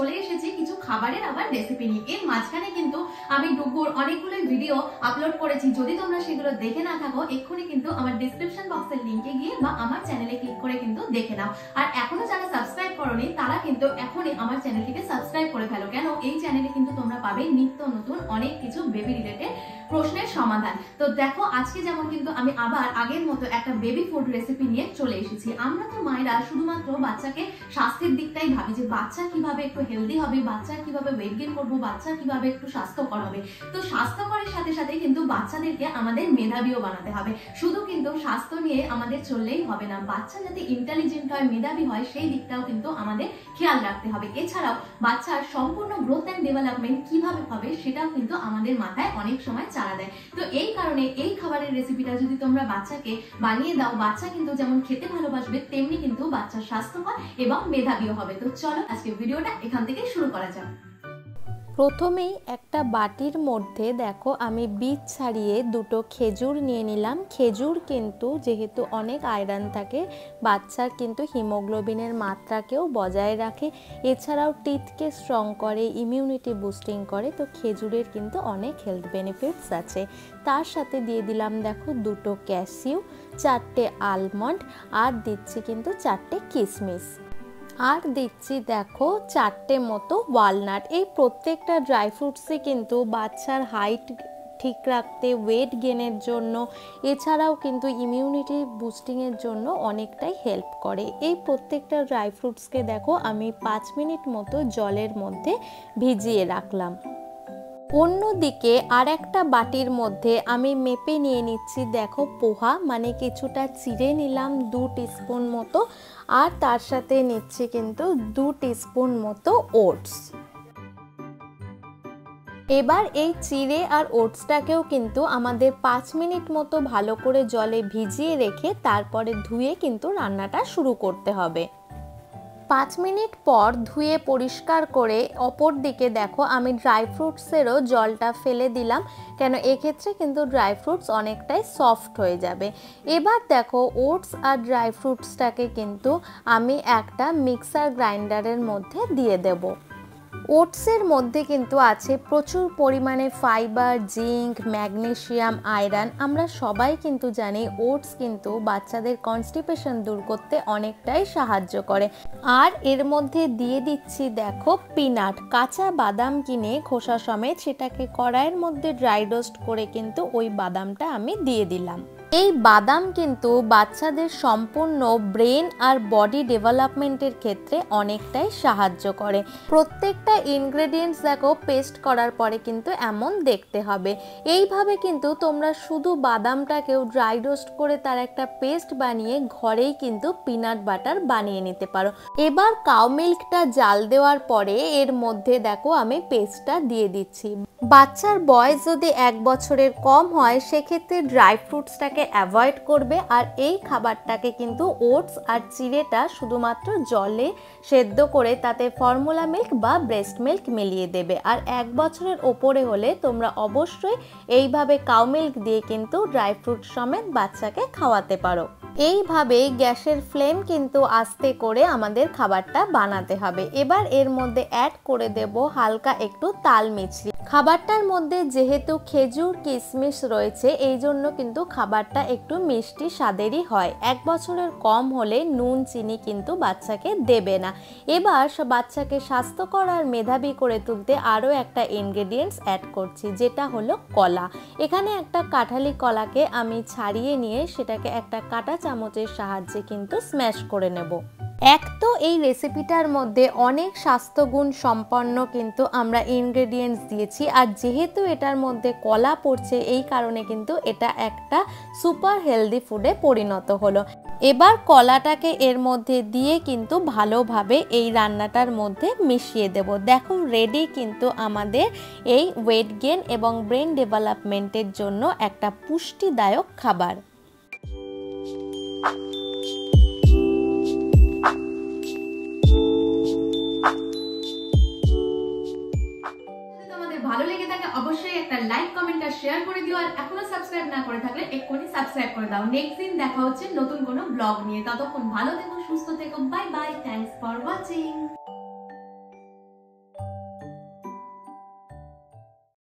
চলে এসেছি কিছু খাবারের আবার রেসিপি নিয়ে। এর মাঝখানে কিন্তু আমি ডুগুর অনেকগুলো ভিডিও আপলোড করেছি, যদি তোমরা সেগুলো দেখে না থাকো এক্ষুনি কিন্তু আমার ডেসক্রিপশন বক্সের লিংকে গিয়ে বা আমার চ্যানেলে ক্লিক করে কিন্তু দেখে নাও। আর এখনো যারা সাবস্ক্রাইব করোনি তারা কিন্তু এখনই আমার চ্যানেলটিকে সাবস্ক্রাইব করে ফেলো, কেন এই চ্যানেলে কিন্তু তোমরা পাবে নিত্য নতুন অনেক কিছু বেবি রিলেটেড প্রশ্নের সমাধান। তো দেখো আজকে যেমন কিন্তু আমি আবার আগের মতো একটা বেবি ফুড রেসিপি নিয়ে চলে এসেছি। আমরা তো মায়েরা শুধুমাত্র বাচ্চাকে স্বাস্থ্যের দিকটাই ভাবি যে বাচ্চা কিভাবে একটু হেলদি হবে, বাচ্চা কিভাবে ওয়েট গেইন করবো, বাচ্চা কিভাবে একটু স্বাস্থ্যকর হবে। তো স্বাস্থ্যকরের সাথে সাথে কিন্তু বাচ্চাদেরকে আমাদের মেধাবীও বানাতে হবে। শুধু কিন্তু স্বাস্থ্য নিয়ে আমাদের চললেই হবে না, বাচ্চা যাতে ইন্টেলিজেন্ট হয়, মেধাবী হয় সেই দিকটাও কিন্তু আমাদের খেয়াল রাখতে হবে। এছাড়াও বাচ্চার সম্পূর্ণ গ্রোথ অ্যান্ড ডেভেলপমেন্ট কিভাবে হবে সেটাও কিন্তু আমাদের মাথায় অনেক সময় চারা দেয়। তো এই কারণে এই খাবারের রেসিপিটা যদি তোমরা বাচ্চাকে বানিয়ে দাও, বাচ্চা কিন্তু যেমন খেতে ভালোবাসবে তেমনি কিন্তু বাচ্চার স্বাস্থ্যকর এবং মেধাবীও হবে। তো চলো আজকে ভিডিওটা এখান থেকে শুরু করা যাক। প্রথমেই একটা বাটির মধ্যে দেখো আমি বীজ ছাড়িয়ে দুটো খেজুর নিয়ে নিলাম। খেজুর কিন্তু যেহেতু অনেক আয়রন থাকে, বাচ্চার কিন্তু হিমোগ্লোবিনের মাত্রাকেও বজায় রাখে, এছাড়াও টিথকে স্ট্রং করে, ইমিউনিটি বুস্টিং করে। তো খেজুরের কিন্তু অনেক হেলথ বেনিফিটস আছে। তার সাথে দিয়ে দিলাম দেখো দুটো ক্যাশিউ, 4টে আলমন্ড, আর দিচ্ছি কিন্তু 4টে কিশমিশ, আর দিচ্ছি দেখো 4টে মতো ওয়ালনাট। এই প্রত্যেকটা ড্রাই ফ্রুটসই কিন্তু বাচ্চার হাইট ঠিক রাখতে, ওয়েট গেনের জন্য, এছাড়াও কিন্তু ইমিউনিটি বুস্টিংয়ের জন্য অনেকটাই হেল্প করে। এই প্রত্যেকটা ড্রাই ফ্রুটসকে দেখো আমি 5 মিনিট মতো জলের মধ্যে ভিজিয়ে রাখলাম। অন্যদিকে আর একটা বাটির মধ্যে আমি মেপে নিয়ে নিচ্ছি দেখো পোহা, মানে কিছুটা চিড়ে নিলাম 2 টিস্পুন মতো, আর তার সাথে নিচ্ছি কিন্তু 2 টিস্পুন মতো ওটস। এবার এই চিড়ে আর ওটসটাকেও কিন্তু আমাদের 5 মিনিট মতো ভালো করে জলে ভিজিয়ে রেখে তারপরে ধুয়ে কিন্তু রান্নাটা শুরু করতে হবে। 5 মিনিট পর ধুয়ে পরিষ্কার করে অপর দিকে দেখো আমি ড্রাই ফ্রুটসেরও জলটা ফেলে দিলাম, কেন এক্ষেত্রে কিন্তু ড্রাই ফ্রুটস অনেকটাই সফট হয়ে যাবে। এবার দেখো ওটস আর ড্রাই ফ্রুটসটাকে কিন্তু আমি একটা মিক্সার গ্রাইন্ডারের মধ্যে দিয়ে দেব। ওটসের মধ্যে কিন্তু আছে প্রচুর পরিমাণে ফাইবার, জিঙ্ক, ম্যাগনেসিয়াম, আয়রন। আমরা সবাই কিন্তু জানি ওটস কিন্তু বাচ্চাদের কনস্টিপেশন দূর করতে অনেকটাই সাহায্য করে। আর এর মধ্যে দিয়ে দিচ্ছি দেখো পিনাট, কাঁচা বাদাম কিনে খোসা সমেত সেটাকে কড়াইয়ের মধ্যে ড্রাই রোস্ট করে কিন্তু ওই বাদামটা আমি দিয়ে দিলাম। এই বাদাম কিন্তু বাচ্চাদের সম্পূর্ণ ব্রেন আর বডি ডেভেলপমেন্টের ক্ষেত্রে অনেকটাই সাহায্য করে। প্রত্যেকটা ইনগ্রেডিয়েন্টস দেখো পেস্ট করার পরে কিন্তু এমন দেখতে হবে। এইভাবে কিন্তু তোমরা শুধু বাদামটাকেও ড্রাই রোস্ট করে তার একটা পেস্ট বানিয়ে ঘরেই কিন্তু পিনাট বাটার বানিয়ে নিতে পারো। এবার কাউ মিল্কটা জাল দেওয়ার পরে এর মধ্যে দেখো আমি পেস্টটা দিয়ে দিচ্ছি। বাচ্চার বয়স যদি 1 বছরের কম হয় সেক্ষেত্রে ড্রাই ফ্রুটসটাকে অ্যাভয়েড করবে, আর এই খাবারটাকে কিন্তু ওটস আর চিড়েটা শুধুমাত্র জলে সেদ্ধ করে তাতে ফর্মুলা মিল্ক বা ব্রেস্ট মিল্ক মিলিয়ে দেবে। আর 1 বছরের ওপরে হলে তোমরা অবশ্যই এইভাবে কাউ মিল্ক দিয়ে কিন্তু ড্রাই ফ্রুট সমেত বাচ্চাকে খাওয়াতে পারো। এইভাবে গ্যাসের ফ্লেম কিন্তু আস্তে করে আমাদের খাবারটা বানাতে হবে। এবার এর মধ্যে অ্যাড করে দেব হালকা একটু তাল মিছরি। খাবারটার মধ্যে যেহেতু খেজুর কিশমিশ রয়েছে এই জন্য কিন্তু খাবারটা একটু মিষ্টি স্বাদেরই হয়। 1 বছরের কম হলে নুন চিনি কিন্তু বাচ্চাকে দেবে না। এবার বাচ্চাকে স্বাস্থ্যকর আর মেধাবী করে তুলতে আরও একটা ইনগ্রেডিয়েন্টস অ্যাড করছি, যেটা হলো কলা। এখানে একটা কাঁঠালি কলাকে আমি ছাড়িয়ে নিয়ে সেটাকে একটা কাঁটা চামচের সাহায্যে কিন্তু স্ম্যাশ করে নেব। এক তো এই রেসিপিটার মধ্যে অনেক স্বাস্থ্যগুণ সম্পন্ন কিন্তু আমরা ইনগ্রেডিয়েন্টস দিয়েছি, আর যেহেতু এটার মধ্যে কলা পড়ছে এই কারণে কিন্তু এটা একটা সুপার হেলদি ফুডে পরিণত হলো। এবার কলাটাকে এর মধ্যে দিয়ে কিন্তু ভালোভাবে এই রান্নাটার মধ্যে মিশিয়ে দেব। দেখো রেডি কিন্তু আমাদের এই ওয়েট গেইন এবং ব্রেন ডেভেলপমেন্টের জন্য একটা পুষ্টিদায়ক খাবার। ভালো লেগে থাকে অবশ্যই একটা লাইক, কমেন্ট আর শেয়ার করে দিও। আর এখনো সাবস্ক্রাইব না করে থাকলে এক্ষুনি সাবস্ক্রাইব করে দাও। নেক্সট দিন দেখা হচ্ছে নতুন কোনো ব্লগ নিয়ে। ততক্ষণ ভালো থেকো, সুস্থ থেকো। Bye bye, thanks for watching.